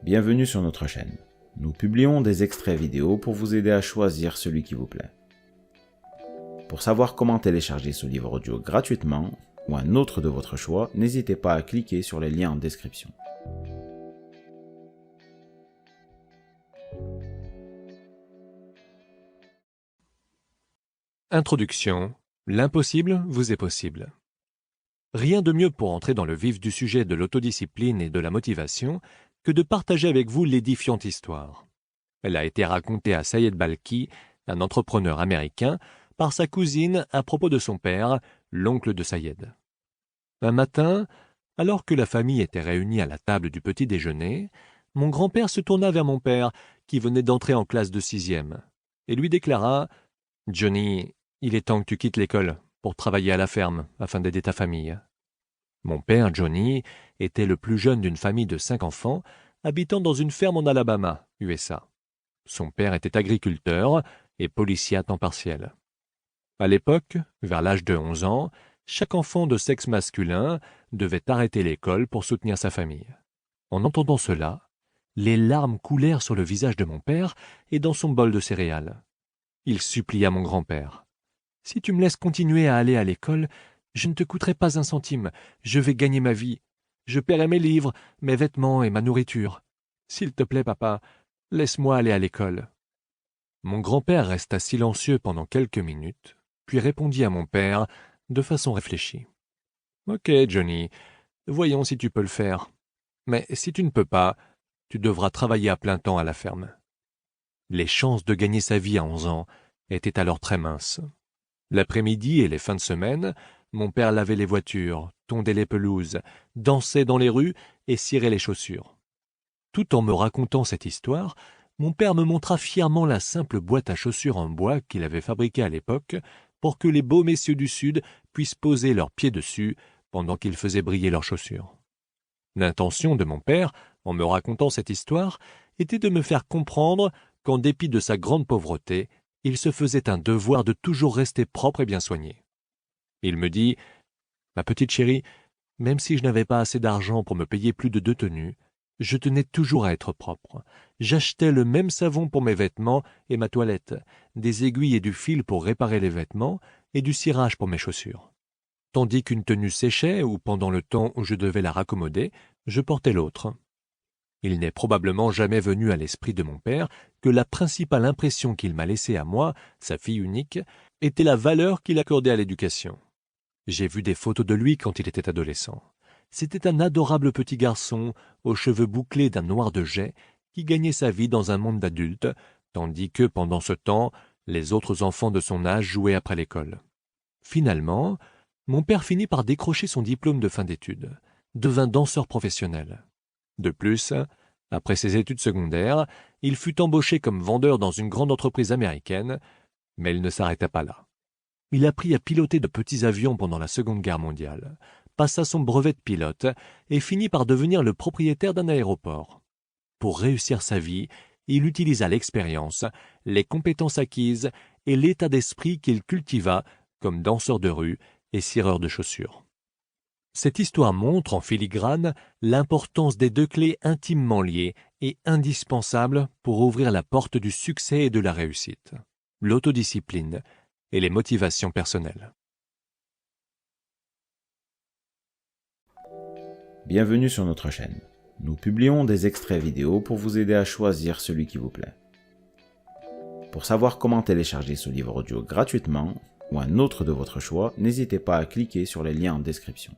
Bienvenue sur notre chaîne. Nous publions des extraits vidéo pour vous aider à choisir celui qui vous plaît. Pour savoir comment télécharger ce livre audio gratuitement ou un autre de votre choix, n'hésitez pas à cliquer sur les liens en description. Introduction. L'impossible vous est possible. Rien de mieux pour entrer dans le vif du sujet de l'autodiscipline et de la motivation que de partager avec vous l'édifiante histoire. Elle a été racontée à Sayed Balkhi, un entrepreneur américain, par sa cousine à propos de son père, l'oncle de Sayed. Un matin, alors que la famille était réunie à la table du petit déjeuner, mon grand-père se tourna vers mon père, qui venait d'entrer en classe de 6e, et lui déclara « Johnny, il est temps que tu quittes l'école pour travailler à la ferme afin d'aider ta famille. » Mon père, Johnny, était le plus jeune d'une famille de 5 enfants, habitant dans une ferme en Alabama, USA. Son père était agriculteur et policier à temps partiel. À l'époque, vers l'âge de 11 ans, chaque enfant de sexe masculin devait arrêter l'école pour soutenir sa famille. En entendant cela, les larmes coulèrent sur le visage de mon père et dans son bol de céréales. Il supplia mon grand-père. « Si tu me laisses continuer à aller à l'école, je ne te coûterai pas un centime. Je vais gagner ma vie. Je paierai mes livres, mes vêtements et ma nourriture. S'il te plaît, papa, laisse-moi aller à l'école. » Mon grand-père resta silencieux pendant quelques minutes, puis répondit à mon père de façon réfléchie. « Ok, Johnny, voyons si tu peux le faire. Mais si tu ne peux pas, tu devras travailler à plein temps à la ferme. » Les chances de gagner sa vie à 11 ans étaient alors très minces. L'après-midi et les fins de semaine, mon père lavait les voitures, tondait les pelouses, dansait dans les rues et cirait les chaussures. Tout en me racontant cette histoire, mon père me montra fièrement la simple boîte à chaussures en bois qu'il avait fabriquée à l'époque pour que les beaux messieurs du Sud puissent poser leurs pieds dessus pendant qu'ils faisaient briller leurs chaussures. L'intention de mon père, en me racontant cette histoire, était de me faire comprendre qu'en dépit de sa grande pauvreté, il se faisait un devoir de toujours rester propre et bien soigné. Il me dit « Ma petite chérie, même si je n'avais pas assez d'argent pour me payer plus de 2 tenues, je tenais toujours à être propre. J'achetais le même savon pour mes vêtements et ma toilette, des aiguilles et du fil pour réparer les vêtements et du cirage pour mes chaussures. Tandis qu'une tenue séchait ou pendant le temps où je devais la raccommoder, je portais l'autre. » Il n'est probablement jamais venu à l'esprit de mon père que la principale impression qu'il m'a laissée à moi, sa fille unique, était la valeur qu'il accordait à l'éducation. J'ai vu des photos de lui quand il était adolescent. C'était un adorable petit garçon, aux cheveux bouclés d'un noir de jais, qui gagnait sa vie dans un monde d'adultes, tandis que, pendant ce temps, les autres enfants de son âge jouaient après l'école. Finalement, mon père finit par décrocher son diplôme de fin d'études, devint danseur professionnel. De plus, après ses études secondaires, il fut embauché comme vendeur dans une grande entreprise américaine, mais il ne s'arrêta pas là. Il apprit à piloter de petits avions pendant la Seconde Guerre mondiale, passa son brevet de pilote et finit par devenir le propriétaire d'un aéroport. Pour réussir sa vie, il utilisa l'expérience, les compétences acquises et l'état d'esprit qu'il cultiva comme danseur de rue et cireur de chaussures. Cette histoire montre en filigrane l'importance des 2 clés intimement liées et indispensables pour ouvrir la porte du succès et de la réussite, l'autodiscipline et les motivations personnelles. Bienvenue sur notre chaîne. Nous publions des extraits vidéo pour vous aider à choisir celui qui vous plaît. Pour savoir comment télécharger ce livre audio gratuitement ou un autre de votre choix, n'hésitez pas à cliquer sur les liens en description.